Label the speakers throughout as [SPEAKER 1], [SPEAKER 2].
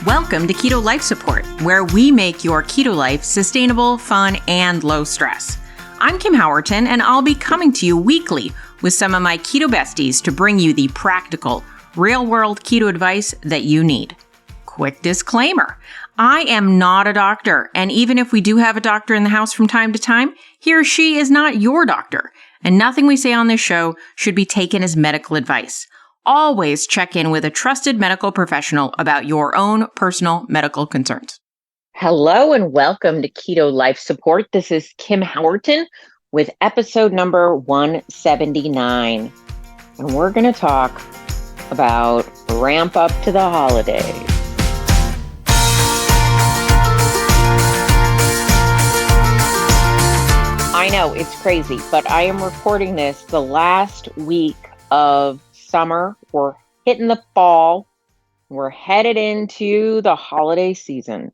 [SPEAKER 1] Welcome to Keto Life Support, where we make your keto life sustainable, fun, and low stress. I'm Kim Howerton, and I'll be coming to you weekly with some of my keto besties to bring you the practical, real-world keto advice that you need. Quick disclaimer, I am not a doctor, and even if we do have a doctor in the house from time to time, he or she is not your doctor, and nothing we say on this show should be taken as medical advice. Always check in with a trusted medical professional about your own personal medical concerns. Hello and welcome to Keto Life Support. This is Kim Howerton with episode number 179. And we're going to talk about ramp up to the holidays. I know it's crazy, but I am recording this the last week of summer. We're hitting the fall. We're headed into the holiday season.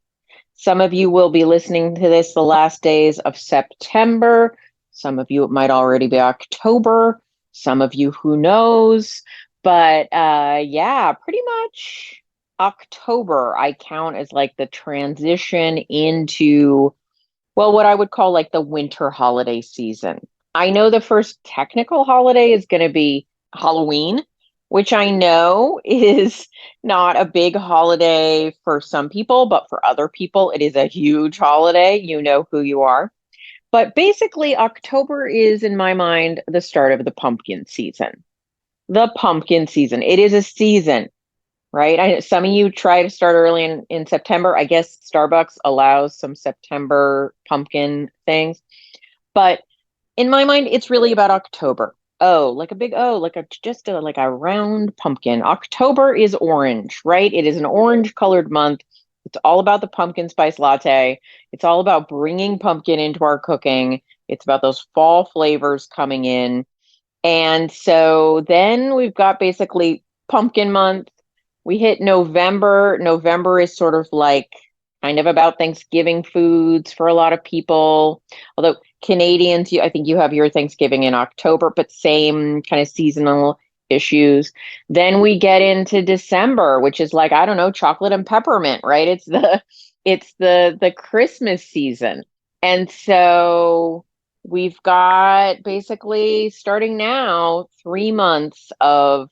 [SPEAKER 1] Some of you will be listening to this the last days of September. Some of you, it might already be October. Some of you, who knows? But pretty much October I count as like the transition into, well, what I would call like the winter holiday season. I know the first technical holiday is going to be Halloween, which I know is not a big holiday for some people, but for other people, it is a huge holiday. You know who you are. But basically, October is, in my mind, the start of the pumpkin season. The pumpkin season. It is a season, right? Some of you try to start early in September. I guess Starbucks allows some September pumpkin things. But in my mind, it's really about October. Like a round pumpkin. October is orange, right? It is an orange colored month. It's all about the pumpkin spice latte. It's all about bringing pumpkin into our cooking. It's about those fall flavors coming in. And so then we've got basically pumpkin month. We hit November. November is sort of like kind of about Thanksgiving foods for a lot of people. Although Canadians, I think you have your Thanksgiving in October, but same kind of seasonal issues. Then we get into December, which is like, I don't know, chocolate and peppermint, right? It's the Christmas season. And so we've got basically starting now 3 months of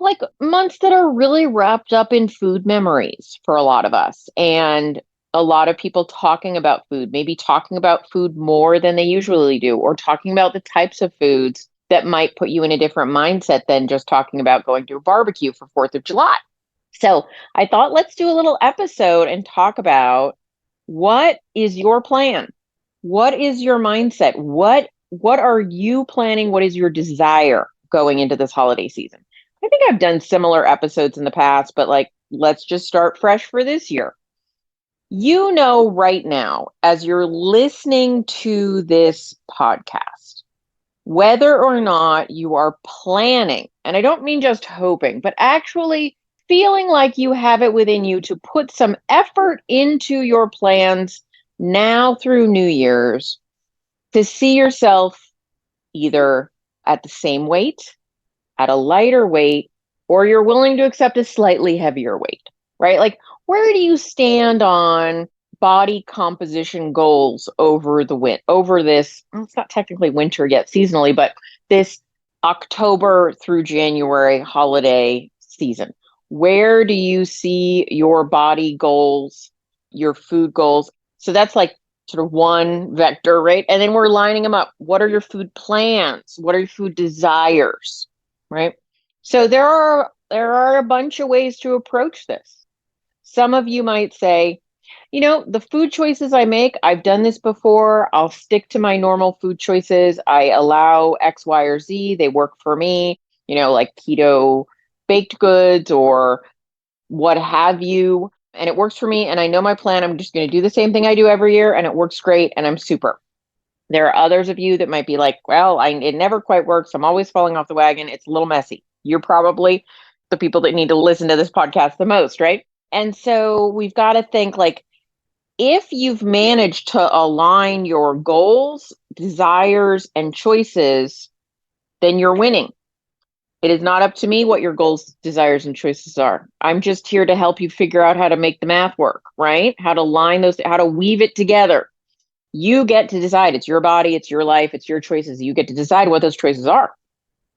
[SPEAKER 1] like months that are really wrapped up in food memories for a lot of us. And a lot of people talking about food, maybe talking about food more than they usually do, or talking about the types of foods that might put you in a different mindset than just talking about going to a barbecue for 4th of July. So I thought, let's do a little episode and talk about what is your plan? What is your mindset? What are you planning? What is your desire going into this holiday season? I think I've done similar episodes in the past, but let's just start fresh for this year. You know, right now, as you're listening to this podcast, whether or not you are planning, and I don't mean just hoping, but actually feeling like you have it within you to put some effort into your plans now through New Year's to see yourself either at the same weight, at a lighter weight, or you're willing to accept a slightly heavier weight, right? Like, where do you stand on body composition goals over this, well, it's not technically winter yet seasonally, but this October through January holiday season? Where do you see your body goals, your food goals? So that's like sort of one vector, right? And then we're lining them up. What are your food plans? What are your food desires? Right? So there are a bunch of ways to approach this. Some of you might say, the food choices I make, I've done this before. I'll stick to my normal food choices. I allow X, Y, or Z. They work for me, like keto baked goods or what have you. And it works for me. And I know my plan. I'm just going to do the same thing I do every year. And it works great. And I'm super. There are others of you that might be like, well, it never quite works. I'm always falling off the wagon. It's a little messy. You're probably the people that need to listen to this podcast the most, right? And so we've got to think like, if you've managed to align your goals, desires, and choices, then you're winning. It is not up to me what your goals, desires, and choices are. I'm just here to help you figure out how to make the math work, right? How to line those, how to weave it together. You get to decide. It's your body, it's your life, it's your choices. You get to decide what those choices are.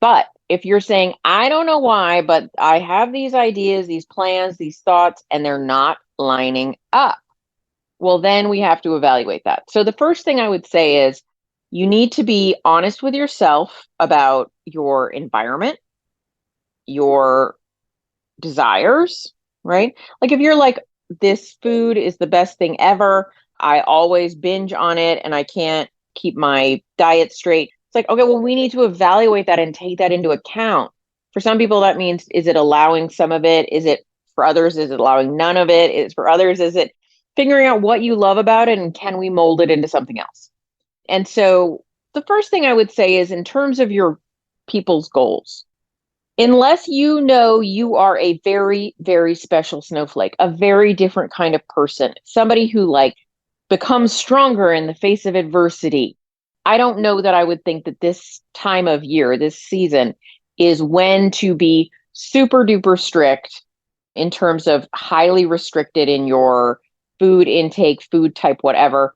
[SPEAKER 1] But if you're saying, I don't know why, but I have these ideas, these plans, these thoughts, and they're not lining up, well, then we have to evaluate that. So the first thing I would say is you need to be honest with yourself about your environment, your desires, right? Like if you're like, this food is the best thing ever, I always binge on it and I can't keep my diet straight. It's like, okay, well, we need to evaluate that and take that into account. For some people, that means, is it allowing some of it? Is it for others? Is it allowing none of it? Is for others? Is it figuring out what you love about it and can we mold it into something else? And so the first thing I would say is in terms of your people's goals, unless you know you are a very, very special snowflake, a very different kind of person, somebody who like becomes stronger in the face of adversity, I don't know that I would think that this time of year, this season, is when to be super duper strict in terms of highly restricted in your food intake, food type, whatever,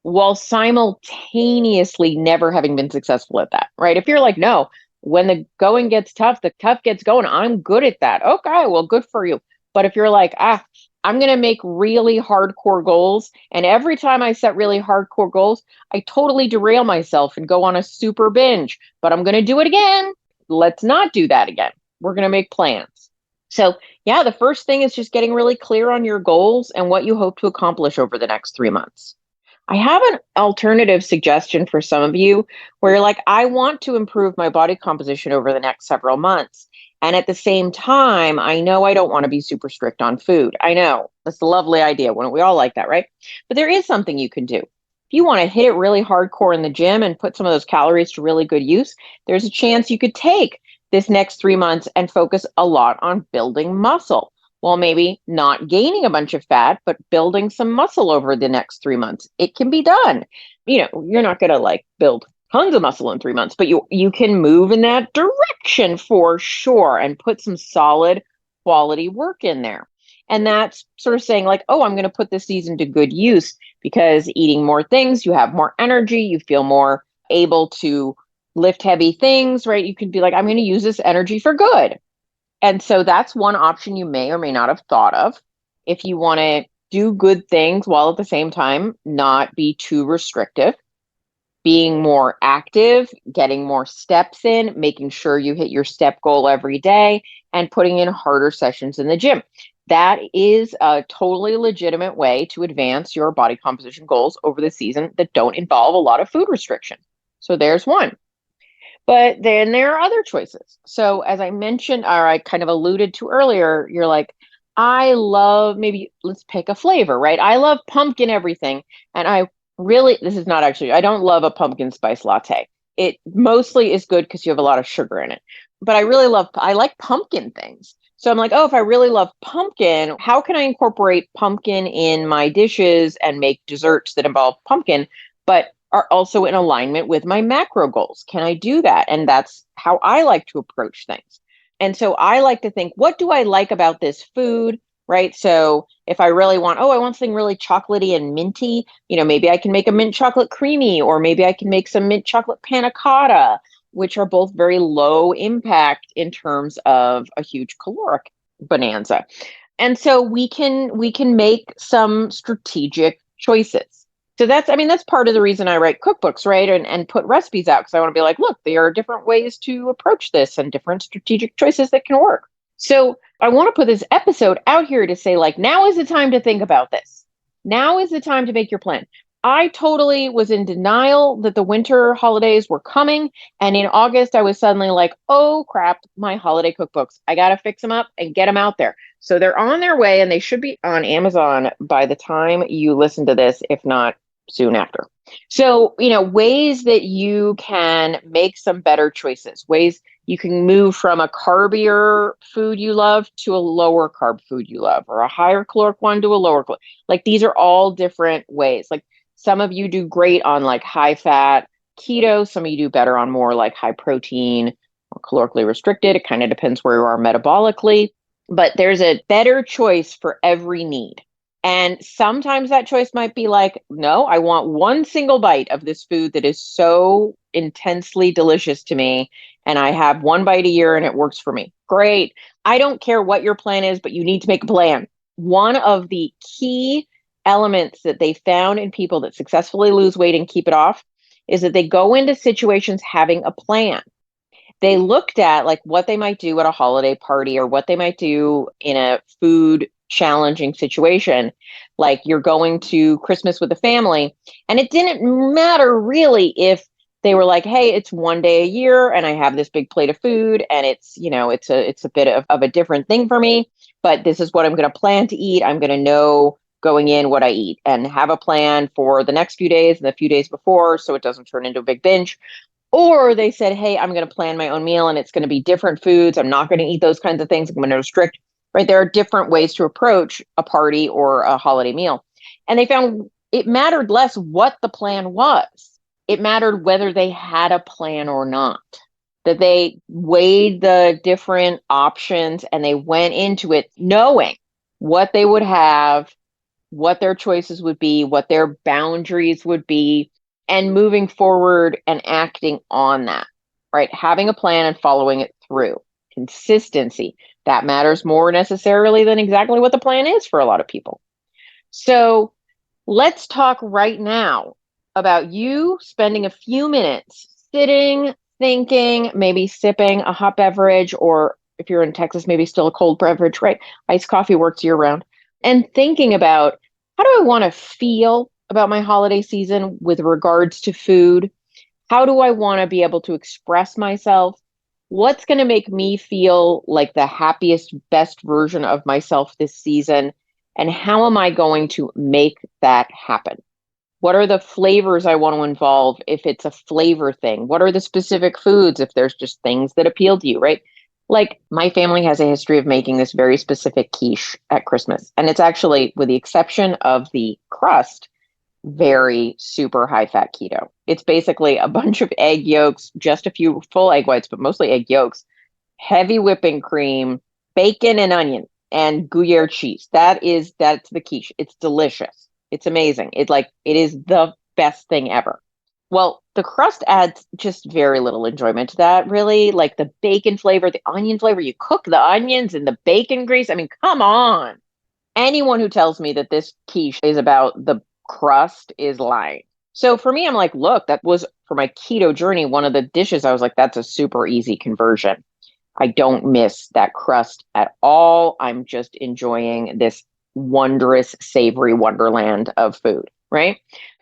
[SPEAKER 1] while simultaneously never having been successful at that, right? If you're like, no, when the going gets tough, the tough gets going, I'm good at that. Okay, well, good for you. But if you're like, I'm going to make really hardcore goals, and every time I set really hardcore goals, I totally derail myself and go on a super binge, but I'm going to do it again. Let's not do that again. We're going to make plans. So, yeah, the first thing is just getting really clear on your goals and what you hope to accomplish over the next 3 months. I have an alternative suggestion for some of you where you're like, I want to improve my body composition over the next several months. And at the same time, I know I don't want to be super strict on food. I know that's a lovely idea. Wouldn't we all like that, right? But there is something you can do. If you want to hit it really hardcore in the gym and put some of those calories to really good use, there's a chance you could take this next 3 months and focus a lot on building muscle. Well, maybe not gaining a bunch of fat, but building some muscle over the next 3 months. It can be done. You're not going to like build tons of muscle in 3 months, but you can move in that direction for sure and put some solid quality work in there. And that's sort of saying like, oh, I'm going to put this season to good use because eating more things, you have more energy, you feel more able to lift heavy things, right? You can be like, I'm going to use this energy for good. And so that's one option you may or may not have thought of. If you want to do good things while at the same time not be too restrictive, being more active, getting more steps in, making sure you hit your step goal every day, and putting in harder sessions in the gym. That is a totally legitimate way to advance your body composition goals over the season that don't involve a lot of food restriction. So there's one. But then there are other choices. So as I mentioned, or I kind of alluded to earlier, you're like, I love, maybe let's pick a flavor, right? I love pumpkin everything. And this is not actually, I don't love a pumpkin spice latte. It mostly is good because you have a lot of sugar in it. But I like pumpkin things. So I'm like, oh, if I really love pumpkin, how can I incorporate pumpkin in my dishes and make desserts that involve pumpkin, but are also in alignment with my macro goals? Can I do that? And that's how I like to approach things. And so I like to think, what do I like about this food? Right. So if I really want, I want something really chocolatey and minty, maybe I can make a mint chocolate creamy, or maybe I can make some mint chocolate panna cotta, which are both very low impact in terms of a huge caloric bonanza. And so we can make some strategic choices. So that's part of the reason I write cookbooks, right? And put recipes out, because I want to be like, look, there are different ways to approach this and different strategic choices that can work. So I want to put this episode out here to say, like, now is the time to think about this. Now is the time to make your plan. I totally was in denial that the winter holidays were coming. And in August, I was suddenly like, oh crap, my holiday cookbooks. I got to fix them up and get them out there. So they're on their way, and they should be on Amazon by the time you listen to this, if not soon after. So, ways that you can make some better choices, ways you can move from a carbier food you love to a lower carb food you love, or a higher caloric one to a lower caloric. Like, these are all different ways. Like, some of you do great on like high fat keto. Some of you do better on more like high protein or calorically restricted. It kind of depends where you are metabolically, but there's a better choice for every need. And sometimes that choice might be like, no, I want one single bite of this food that is so intensely delicious to me. And I have one bite a year and it works for me. Great. I don't care what your plan is, but you need to make a plan. One of the key elements that they found in people that successfully lose weight and keep it off is that they go into situations having a plan. They looked at like what they might do at a holiday party or what they might do in a food challenging situation. Like you're going to Christmas with a family, and it didn't matter really if they were like, hey, it's one day a year and I have this big plate of food and it's, it's a bit of a different thing for me, but this is what I'm going to plan to eat. I'm going to know going in what I eat and have a plan for the next few days and the few days before so it doesn't turn into a big binge. Or they said, hey, I'm going to plan my own meal and it's going to be different foods. I'm not going to eat those kinds of things. I'm going to restrict, right? There are different ways to approach a party or a holiday meal. And they found it mattered less what the plan was. It mattered whether they had a plan or not, that they weighed the different options and they went into it knowing what they would have, what their choices would be, what their boundaries would be, and moving forward and acting on that, right? Having a plan and following it through. Consistency. That matters more necessarily than exactly what the plan is for a lot of people. So let's talk right now about you spending a few minutes sitting, thinking, maybe sipping a hot beverage, or if you're in Texas, maybe still a cold beverage, right? Iced coffee works year round. And thinking about, how do I want to feel about my holiday season with regards to food? How do I want to be able to express myself? What's going to make me feel like the happiest, best version of myself this season? And how am I going to make that happen? What are the flavors I want to involve if it's a flavor thing? What are the specific foods if there's just things that appeal to you, right? Like my family has a history of making this very specific quiche at Christmas. And it's actually, with the exception of the crust, very super high fat keto. It's basically a bunch of egg yolks, just a few full egg whites, but mostly egg yolks, heavy whipping cream, bacon and onion, and Gruyere cheese. That's the quiche. It's delicious. It's amazing. It is the best thing ever. Well, the crust adds just very little enjoyment to that, really. Like the bacon flavor, the onion flavor, you cook the onions in the bacon grease. I mean, come on. Anyone who tells me that this quiche is about the crust is lying. So for me, I'm like, look, that was for my keto journey, one of the dishes. I was like, that's a super easy conversion. I don't miss that crust at all. I'm just enjoying this wondrous, savory wonderland of food, right?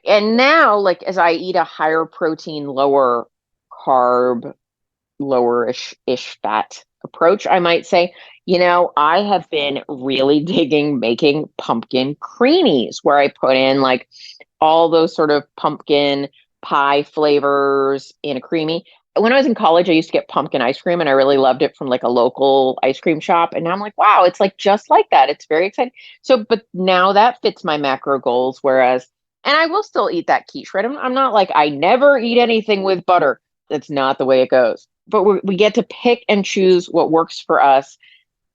[SPEAKER 1] And now, like, as I eat a higher protein, lower carb, lower-ish fat approach, I might say, I have been really digging making pumpkin creamies where I put in like all those sort of pumpkin pie flavors in a creamy. When I was in college, I used to get pumpkin ice cream and I really loved it from like a local ice cream shop. And now I'm like, wow, it's like just like that. It's very exciting. So, but now that fits my macro goals. Whereas, and I will still eat that quiche, right? I'm not like, I never eat anything with butter. That's not the way it goes. But we get to pick and choose what works for us.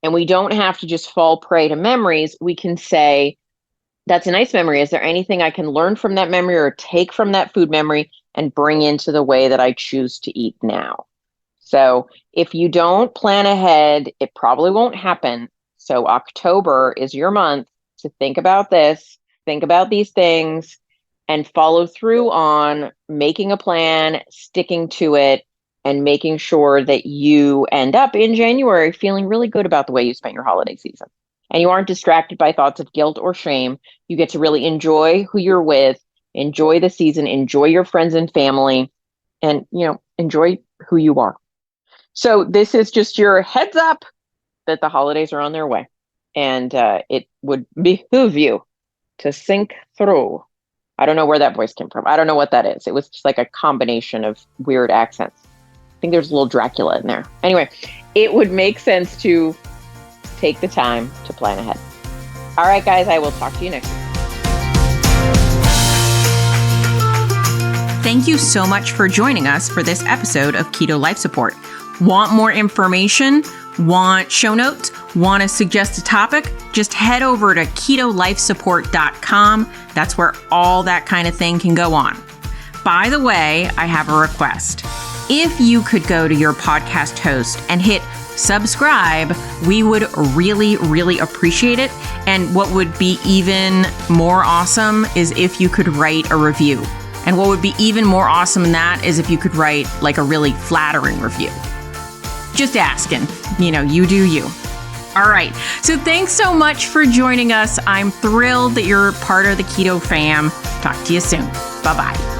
[SPEAKER 1] And we don't have to just fall prey to memories. We can say, that's a nice memory. Is there anything I can learn from that memory or take from that food memory and bring into the way that I choose to eat now? So if you don't plan ahead, it probably won't happen. So October is your month to think about this, think about these things, and follow through on making a plan, sticking to it, and making sure that you end up in January feeling really good about the way you spent your holiday season. And you aren't distracted by thoughts of guilt or shame. You get to really enjoy who you're with, enjoy the season, enjoy your friends and family, and, enjoy who you are. So this is just your heads up that the holidays are on their way. And it would behoove you to think through. I don't know where that voice came from. I don't know what that is. It was just like a combination of weird accents. I think there's a little Dracula in there. Anyway, it would make sense to take the time to plan ahead. All right, guys, I will talk to you next week.
[SPEAKER 2] Thank you so much for joining us for this episode of Keto Life Support. Want more information? Want show notes? Want to suggest a topic? Just head over to ketolifesupport.com. That's where all that kind of thing can go on. By the way, I have a request. If you could go to your podcast host and hit subscribe, we would really, really appreciate it. And what would be even more awesome is if you could write a review. And what would be even more awesome than that is if you could write like a really flattering review. Just asking, you do you. All right. So thanks so much for joining us. I'm thrilled that you're part of the Keto fam. Talk to you soon. Bye-bye.